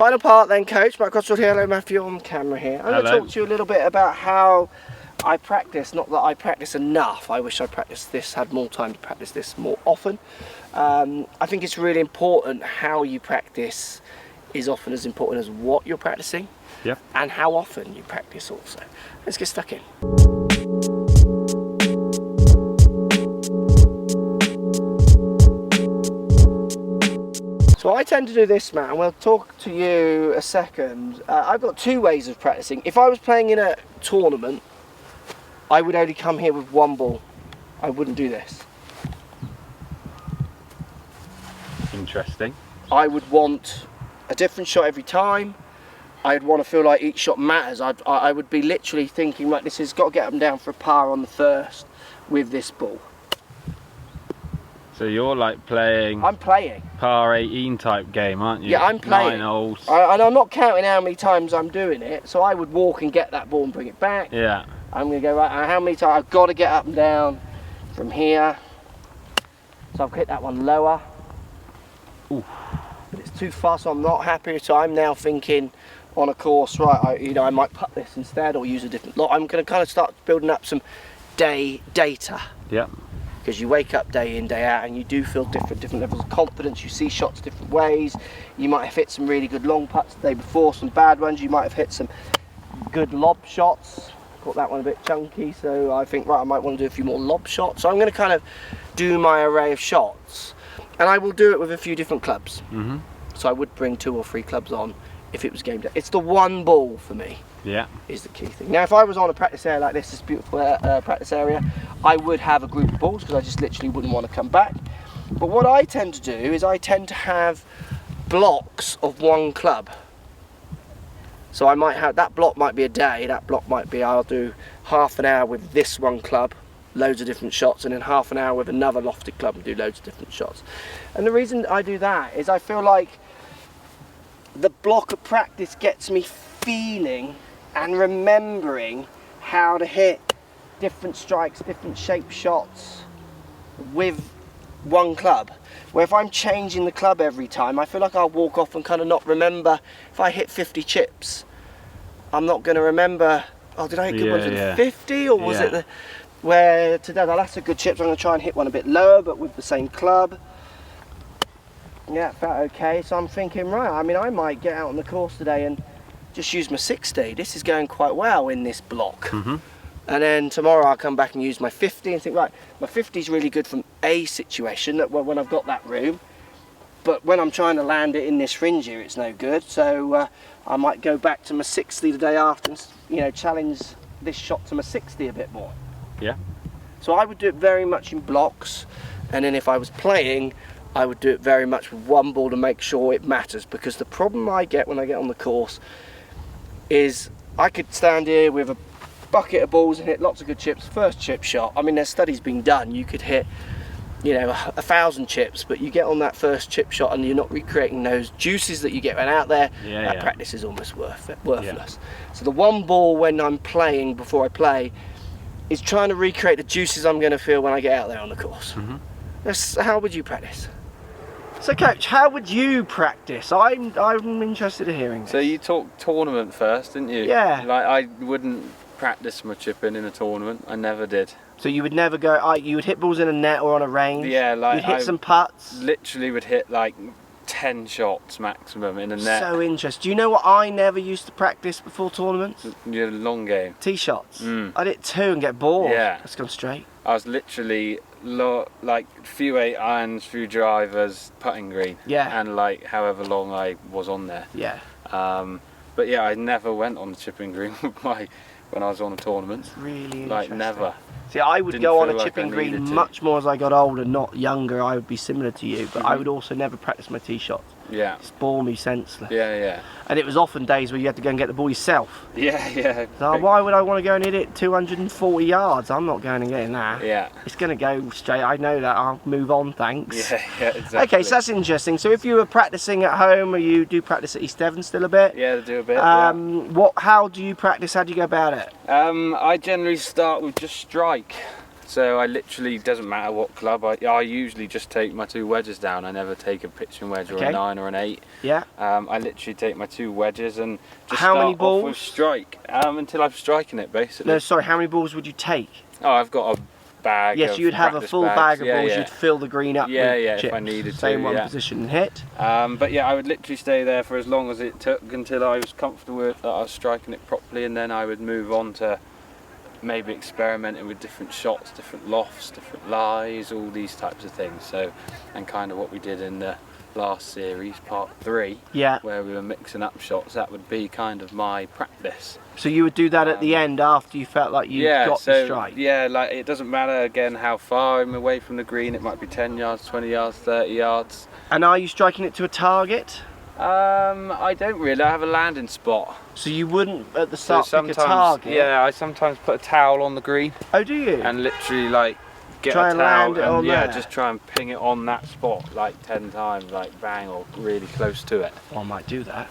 Final part then, Coach. Mark Crossfield here. Hello, Matthew on camera here. I'm going to talk to you a little bit about how I practice. Not that I practice enough. I wish I practiced this, had more time to practice this more often. I think it's really important how you practice is often as important as what you're practicing. Yeah. And how often you practice also. Let's get stuck in. So I tend to do this, Matt, and we'll talk to you a second. I've got two ways of practicing. If I was playing in a tournament, I would only come here with one ball. I wouldn't do this. Interesting. I would want a different shot every time. I'd want to feel like each shot matters. I would be literally thinking, right, this has got to get up and down for a par on the first with this ball. So you're like playing... I'm playing. Par 18 type game, aren't you? Yeah, I'm playing. 9 holes. And I'm not counting how many times I'm doing it, so I would walk and get that ball and bring it back. Yeah. I'm going to go, right, how many times? I've got to get up and down from here. So I've hit that one lower. Ooh. But it's too far, so I'm not happy. So I'm now thinking on a course, right, I might putt this instead or use a different lot. I'm going to kind of start building up some data. Yeah. Because you wake up day in, day out, and you do feel different levels of confidence. You see shots different ways. You might have hit some really good long putts the day before, some bad ones. You might have hit some good lob shots. Caught that one a bit chunky, so I think, right, I might want to do a few more lob shots. So I'm going to kind of do my array of shots, and I will do it with a few different clubs. Mm-hmm. So I would bring 2 or 3 clubs on if it was game day. It's the one ball for me. Yeah. Is the key thing. Now, if I was on a practice area like this beautiful practice area, I would have a group of balls because I just literally wouldn't want to come back. But what I tend to do is I tend to have blocks of one club. So I might have, that block might be a day, that block might be, I'll do half an hour with this one club, loads of different shots, and then half an hour with another lofted club and do loads of different shots. And the reason I do that is I feel like the block of practice gets me feeling and remembering how to hit different strikes, different shape shots with one club. Where if I'm changing the club every time, I feel like I'll walk off and kind of not remember. If I hit 50 chips, I'm not going to remember, oh, did I hit good ones with 50, or was it where today, well, that's a good chip, so I'm going to try and hit one a bit lower but with the same club. Yeah, it felt okay. So I'm thinking, right, I mean, I might get out on the course today and just use my 60. This is going quite well in this block. Mm-hmm. And then tomorrow I'll come back and use my 50 and think, right, my 50 is really good from a situation, that when I've got that room, but when I'm trying to land it in this fringe here, it's no good. So I might go back to my 60 the day after and, you know, challenge this shot to my 60 a bit more. Yeah. So I would do it very much in blocks, and then if I was playing, I would do it very much with one ball to make sure it matters. Because the problem I get when I get on the course is I could stand here with a bucket of balls and hit lots of good chips. First chip shot, I mean, there's studies being done, you could hit, you know, 1,000 chips, but you get on that first chip shot and you're not recreating those juices that you get when out there. That practice is almost worthless. So the one ball when I'm playing, before I play, is trying to recreate the juices I'm going to feel when I get out there on the course. Mm-hmm. How would you practice? So, Coach, how would you practice? I'm interested in hearing this. So you talked tournament first, didn't you? Yeah. Like, I wouldn't practice my chipping in a tournament. I never did. So you would never go, you would hit balls in a net or on a range? Yeah, like you'd hit some putts? Literally would hit like 10 shots maximum in a net. So interesting. Do you know what I never used to practice before tournaments? Your long game. Tee shots. I'd hit 2 and get bored. Yeah. Let's go straight. I was literally like few 8 irons, few drivers, putting green. Yeah. And like however long I was on there. Yeah. But yeah, I never went on the chipping green with when I was on a tournament. It's really interesting. Like never. See, I would go on a chipping green much more as I got older, not younger. I would be similar to you, but I would also never practice my tee shots. Yeah. Just bore me senseless. Yeah, yeah. And it was often days where you had to go and get the ball yourself. Yeah, yeah. So why would I want to go and hit it 240 yards? I'm not going and getting that. Yeah. It's going to go straight. I know that. I'll move on, thanks. Yeah, yeah, exactly. Okay, so that's interesting. So if you were practicing at home, or you do practice at East Devon still a bit? Yeah, I do a bit. How do you practice? How do you go about it? I generally start with just strike. So I literally, doesn't matter what club, I usually just take my 2 wedges down. I never take a pitching wedge or a 9 or an 8. Yeah. I literally take my 2 wedges and just How many start balls? off with strike until I'm striking it, basically. No, sorry, how many balls would you take? Oh, I've got a bag. Yes, of you'd have a practice full bags. bag of Yeah, balls. yeah. You'd fill the green up Yeah, with yeah, chips. if I needed to. Same one yeah. position and hit. But yeah, I would literally stay there for as long as it took until I was comfortable with that I was striking it properly, and then I would move on to maybe experimenting with different shots, different lofts, different lies, all these types of things. So, and kind of what we did in the last series, part 3, Yeah. where we were mixing up shots, that would be kind of my practice. So you would do that at the end after you felt like you got the strike? Yeah, like it doesn't matter again how far I'm away from the green, it might be 10 yards, 20 yards, 30 yards. And are you striking it to a target? I don't really, I have a landing spot. So you wouldn't at the start pick a sometimes, target? yeah, I sometimes put a towel on the green Oh, do you? and literally like get Try a and towel land it on yeah, there. just try and ping it on that spot like 10 times, like bang, or really close to it. Oh, I might do that.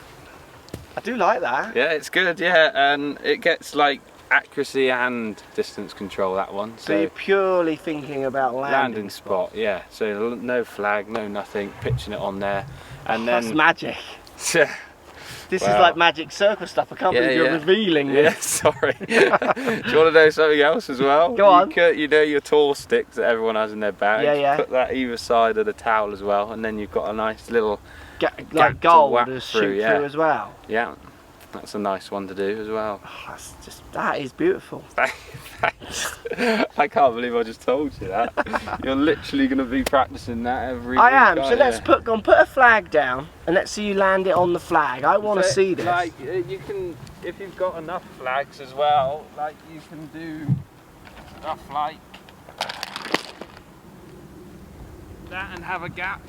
I do like that. Yeah, it's good, yeah, and it gets like accuracy and distance control, that one. So you're purely thinking about landing spot, yeah. So no flag, no nothing, pitching it on there, and then that's magic. This is Wow. like magic circle stuff. I can't believe you're revealing Yeah, this. sorry. Do you want to know something else as well? Go on. You know your tall sticks that everyone has in their bag. Yeah, yeah. Put that either side of the towel as well, and then you've got a nice little Like gap to gold whack to through, shoot yeah. through as well. Yeah, that's a nice one to do as well. Oh, that is beautiful. Thanks. I can't believe I just told you that. You're literally going to be practicing that every week. I am. So aren't let's you? put a flag down and let's see you land it on the flag. I want to So, see this. Like you can, if you've got enough flags as well, like you can do stuff like that and have a gap.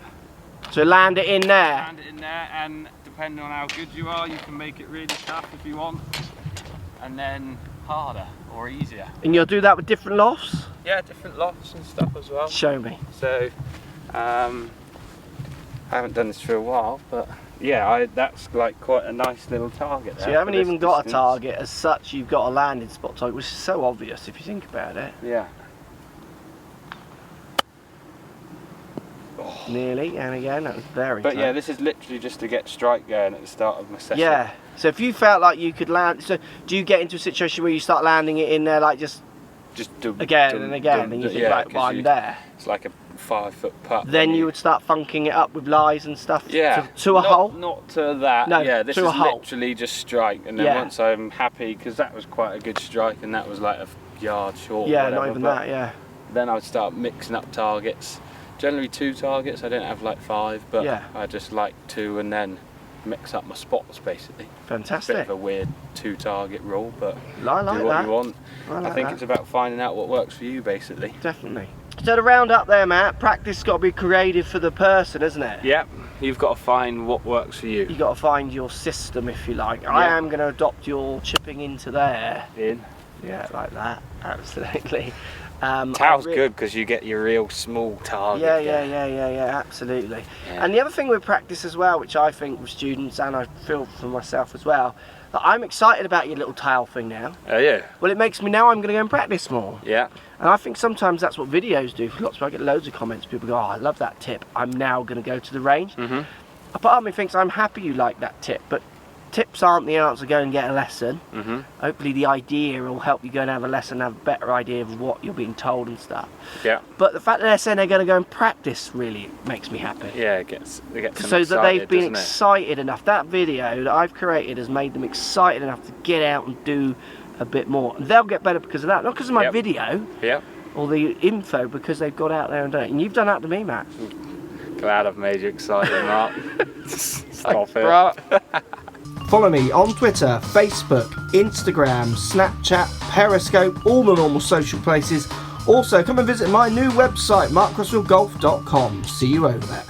So land it in there. Land it in there, and depending on how good you are, you can make it really tough if you want, and then harder or easier. And you'll do that with different lofts? Yeah, different lofts and stuff as well. Show me. So, I haven't done this for a while, but yeah, that's like quite a nice little target there. So you haven't for this even got a distance. target as such, you've got a landing spot target, which is so obvious if you think about it. Yeah. Nearly, and again, that was very But close. yeah, this is literally just to get strike going at the start of my session. Yeah, so if you felt like you could land, so do you get into a situation where you start landing it in there like just do, again and again, and you think, right, well, I'm there? It's like a 5-foot putt. Then you would start funking it up with lies and stuff yeah, to a hole? Not to that. No, yeah, this to is a hole. literally just strike, and then Yeah. once I'm happy, because that was quite a good strike, and that was like a yard short. Yeah, whatever, not even but that, yeah. Then I would start mixing up targets. Generally 2 targets. I don't have like 5, but Yeah. I just like 2, and then mix up my spots basically. Fantastic. Bit of a weird 2-target rule, but I like do what that. you want. I I like think that. it's about finding out what works for you, basically. Definitely. So to round up there, Matt, practice got to be creative for the person, isn't it? Yep, you've got to find what works for you. You got to find your system, if you like. I Yeah. am going to adopt your chipping into there. In. Yeah, like that. Absolutely. Towel's good because you get your real small target. Yeah, absolutely. Yeah. And the other thing with practice as well, which I think with students and I feel for myself as well, that I'm excited about your little towel thing now. Oh yeah. Well, it makes me now I'm going to go and practice more. Yeah. And I think sometimes that's what videos do. For lots of, I get loads of comments. People go, "Oh, I love that tip. I'm now going to go to the range." Mhm. A part of me thinks I'm happy you like that tip, but tips aren't the answer. Go and get a lesson. Mhm. Hopefully the idea will help you go and have a lesson, have a better idea of what you're being told and stuff. Yeah. But the fact that they're saying they're going to go and practice really makes me happy. Yeah, it gets them So excited, that they've been doesn't it? excited enough. That video that I've created has made them excited enough to get out and do a bit more. And they'll get better because of that. Not because of my Yep. video Yep. or the info, because they've got out there and done it. And you've done that to me, Matt. Glad I've made you excited, Mark. Stop it. Bruh. Follow me on Twitter, Facebook, Instagram, Snapchat, Periscope, all the normal social places. Also, come and visit my new website, markcrossfieldgolf.com. See you over there.